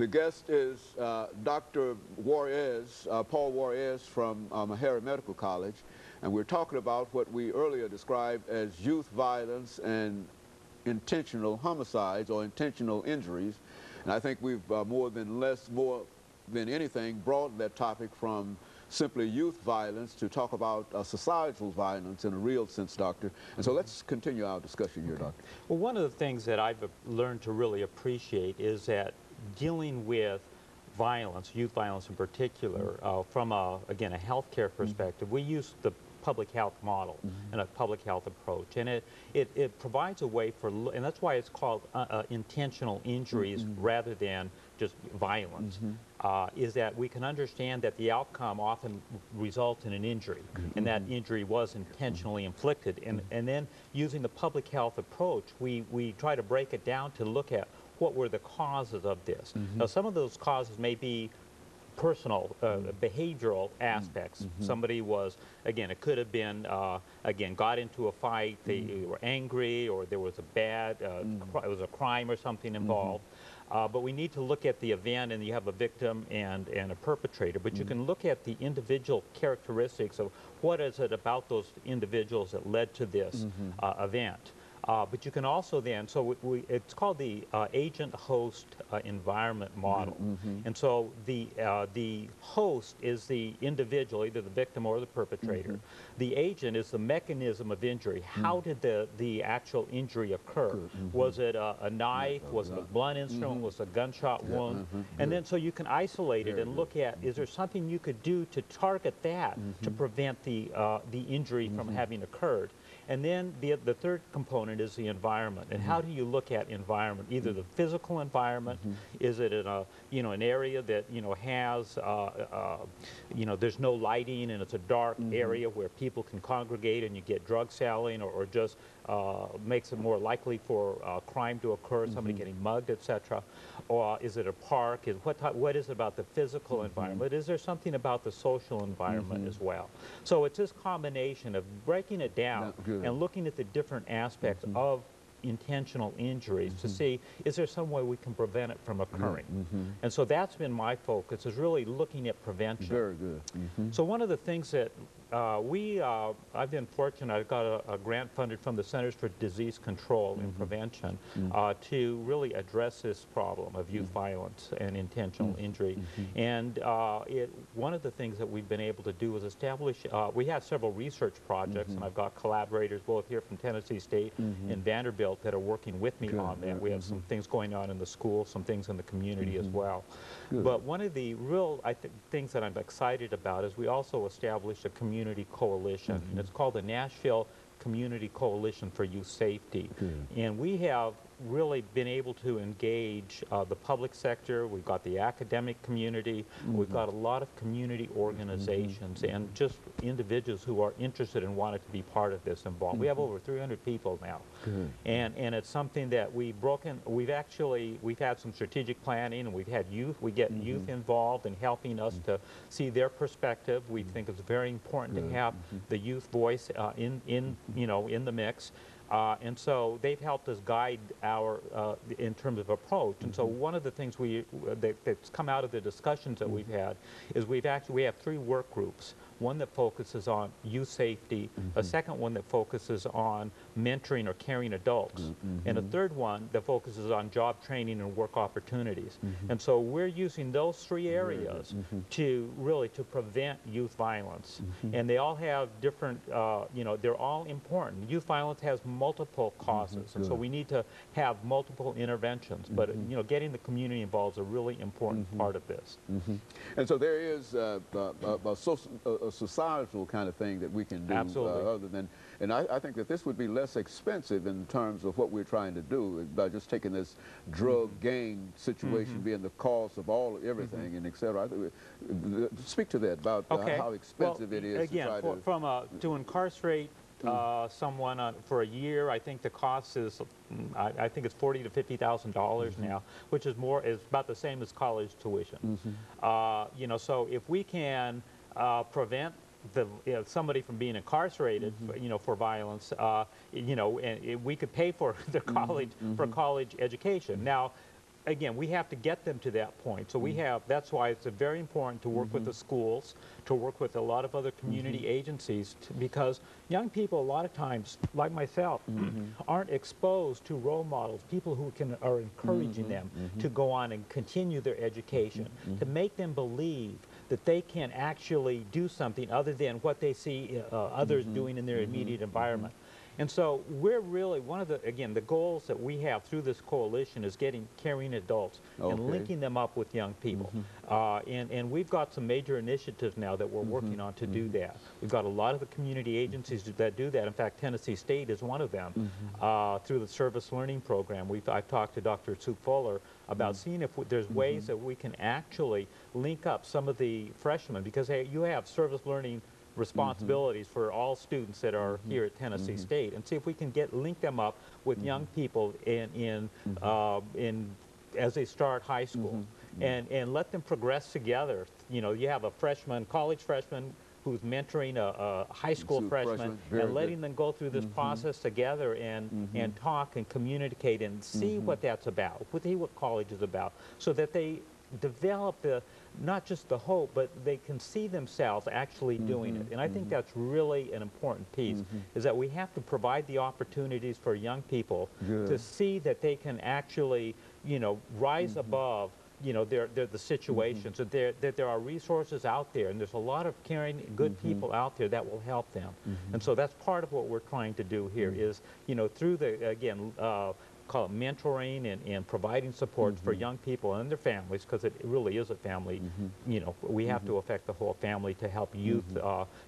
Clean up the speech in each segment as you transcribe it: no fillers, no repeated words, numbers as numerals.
The guest is Dr. Juarez, Paul Juarez from Meharry Medical College, and we're talking about what we earlier described as youth violence and intentional homicides or intentional injuries. And I think we've more than anything broadened that topic from simply youth violence to talk about societal violence in a real sense, Doctor. And so let's continue our discussion here, Doctor. Well, one of the things that I've learned to really appreciate is that dealing with violence, youth violence in particular, from again, a healthcare perspective, we use the public health model and a public health approach, and it provides a way for, and that's why it's called intentional injuries rather than just violence, is that we can understand that the outcome often results in an injury, and that injury was intentionally inflicted, and then using the public health approach, we try to break it down to look at what were the causes of this. Now, some of those causes may be personal, behavioral aspects. Somebody was, again, it could have been, again, got into a fight, they were angry, or there was a bad, it was a crime or something involved. But we need to look at the event, and you have a victim and a perpetrator, but you can look at the individual characteristics of what is it about those individuals that led to this event. But you can also then, so it's called the agent-host environment model. And so the host is the individual, either the victim or the perpetrator. The agent is the mechanism of injury. How did the actual injury occur? Was it a knife? Was it a blunt instrument? Was it a gunshot wound? And then so you can isolate it and look at, is there something you could do to target that to prevent the injury from having occurred? And then the third component is the environment. And how do you look at environment? Either the physical environment, is it in a, an area that, has, there's no lighting and it's a dark area where people can congregate and you get drug selling, or just makes it more likely for crime to occur, somebody getting mugged, etc. Or is it a park? What is it about the physical environment? Is there something about the social environment as well? So it's this combination of breaking it down and looking at the different aspects of intentional injuries to see, is there some way we can prevent it from occurring? And so that's been my focus, is really looking at prevention. Very good. So one of the things that I've been fortunate, I've got a grant funded from the Centers for Disease Control and Prevention to really address this problem of youth violence and intentional injury. And one of the things that we've been able to do is establish, we have several research projects, and I've got collaborators both here from Tennessee State and Vanderbilt that are working with me on that. We have some things going on in the school, some things in the community as well. But one of the real, things that I'm excited about is we also established a community coalition, and it's called the Nashville Community Coalition for Youth Safety. And we have really been able to engage the public sector. We've got the academic community. We've got a lot of community organizations and just individuals who are interested and wanted to be part of this involved. We have over 300 people now. And it's something that we've had some strategic planning, and we've had youth. We get youth involved in helping us to see their perspective. We think it's very important to have the youth voice in the mix. And so they've helped us guide our, in terms of approach. And so one of the things that's come out of the discussions that we've had is we have 3 work groups. One that focuses on youth safety, a second one that focuses on mentoring or caring adults, and a third one that focuses on job training and work opportunities. And so we're using those 3 areas to prevent youth violence. And they all have different, they're all important. Youth violence has multiple causes, and so we need to have multiple interventions. But getting the community involved is a really important part of this. And so there is a societal kind of thing that we can do other than, and I think that this would be less expensive in terms of what we're trying to do by just taking this drug gang situation being the cause of everything and et cetera. Speak to that about how expensive it is again, to try to incarcerate someone for a year, I think the cost is, I think it's $40,000 to $50,000 now, which is about the same as college tuition. So if we can prevent somebody from being incarcerated, for violence, and we could pay for their college education. Now, again, we have to get them to that point. So we have, that's why it's very important to work with the schools, to work with a lot of other community agencies, because young people a lot of times, like myself, aren't exposed to role models, people who are encouraging them to go on and continue their education, to make them believe that they can actually do something other than what they see others doing in their immediate environment. And so we're really, one of the, again, the goals that we have through this coalition is getting caring adults and linking them up with young people. And we've got some major initiatives now that we're working on to do that. We've got a lot of the community agencies that do that. In fact, Tennessee State is one of them through the service learning program. I've talked to Dr. Sue Fuller about seeing if there's ways that we can actually link up some of the freshmen, because hey, you have service learning responsibilities for all students that are here at Tennessee State, and see if we can link them up with young people as they start high school, and let them progress together. You know, you have a college freshman who's mentoring a high school freshman, and letting them go through this process together and talk and communicate and see what that's about, see what college is about, so that they develop not just the hope, but they can see themselves actually doing it. And I think that's really an important piece, is that we have to provide the opportunities for young people to see that they can actually, you know, rise above, you know, the situations, that there are resources out there, and there's a lot of caring, good people out there that will help them. And so that's part of what we're trying to do here is, you know, through the, again, call it mentoring and providing support for young people and their families, because it really is a family. You know, we have to affect the whole family to help youth,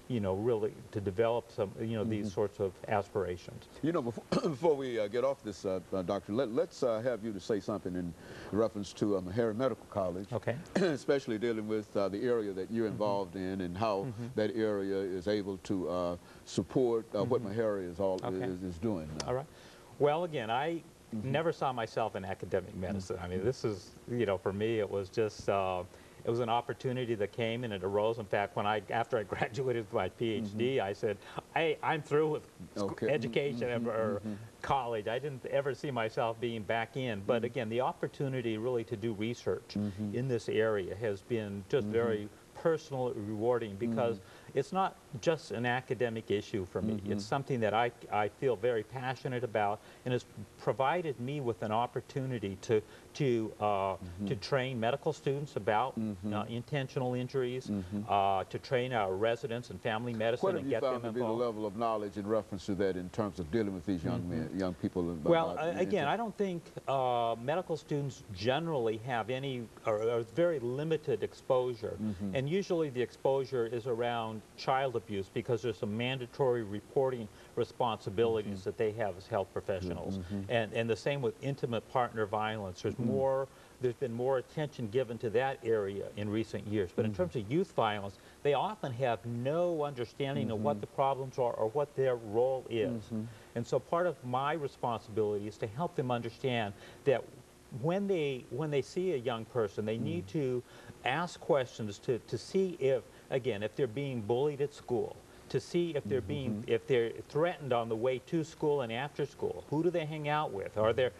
you know, really to develop some, you know, these sorts of aspirations. You know, before we get off this, Doctor, let's have you to say something in reference to Meharry Medical College, especially dealing with the area that you're involved in, and how that area is able to support what Meharry is doing now. All right. Well, again, I never saw myself in academic medicine. I mean, this is, you know, for me, it was just, it was an opportunity that came and it arose. In fact, after I graduated with my PhD, I said, I'm through with education or college. I didn't ever see myself being back in. But again, the opportunity really to do research in this area has been just very personally rewarding, because it's not just an academic issue for me. It's something that I feel very passionate about, and has provided me with an opportunity to train medical students about intentional injuries, to train our residents in family medicine and get them involved. What have you found to be the level of knowledge in reference to that in terms of dealing with these young people? Well, again, I don't think medical students generally have any or very limited exposure, and usually the exposure is around child abuse, because there's some mandatory reporting responsibilities that they have as health professionals, and the same with intimate partner violence. There's been more attention given to that area in recent years. But in terms of youth violence, they often have no understanding of what the problems are or what their role is. And so part of my responsibility is to help them understand that when they see a young person, they need to ask questions to see if, again, if they're being bullied at school, to see if they're if they're threatened on the way to school and after school. Who do they hang out with? Are their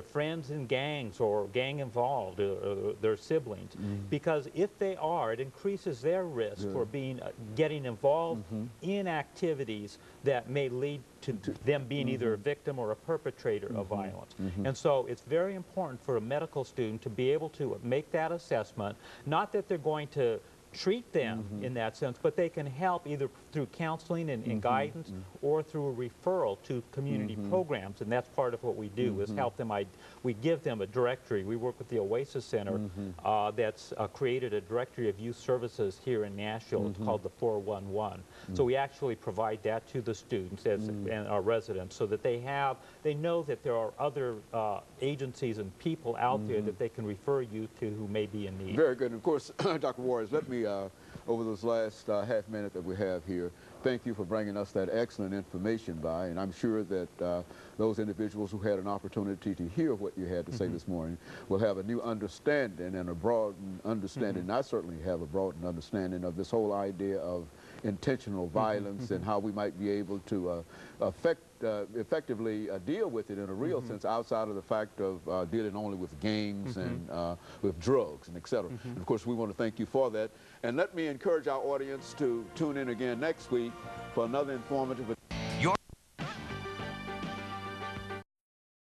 friends in gangs or gang involved, or their siblings? Because if they are, it increases their risk for getting involved in activities that may lead to them being either a victim or a perpetrator of violence. And so it's very important for a medical student to be able to make that assessment, not that they're going to treat them in that sense, but they can help either through counseling and guidance, or through a referral to community programs. And that's part of what we do, is help them. We give them a directory. We work with the Oasis Center that's created a directory of youth services here in Nashville. It's called the 411. So we actually provide that to the students and our residents, so that they know that there are other agencies and people out there that they can refer youth to who may be in need. Very good. And of course, Dr. Warriors, let me, over this last half minute that we have here, thank you for bringing us that excellent information by, and I'm sure that those individuals who had an opportunity to hear what you had to say this morning will have a new understanding and a broadened understanding. And I certainly have a broadened understanding of this whole idea of intentional violence and how we might be able to affect effectively deal with it in a real sense outside of the fact of dealing only with games and with drugs and et cetera. And of course, we want to thank you for that. And let me encourage our audience to tune in again next week for another informative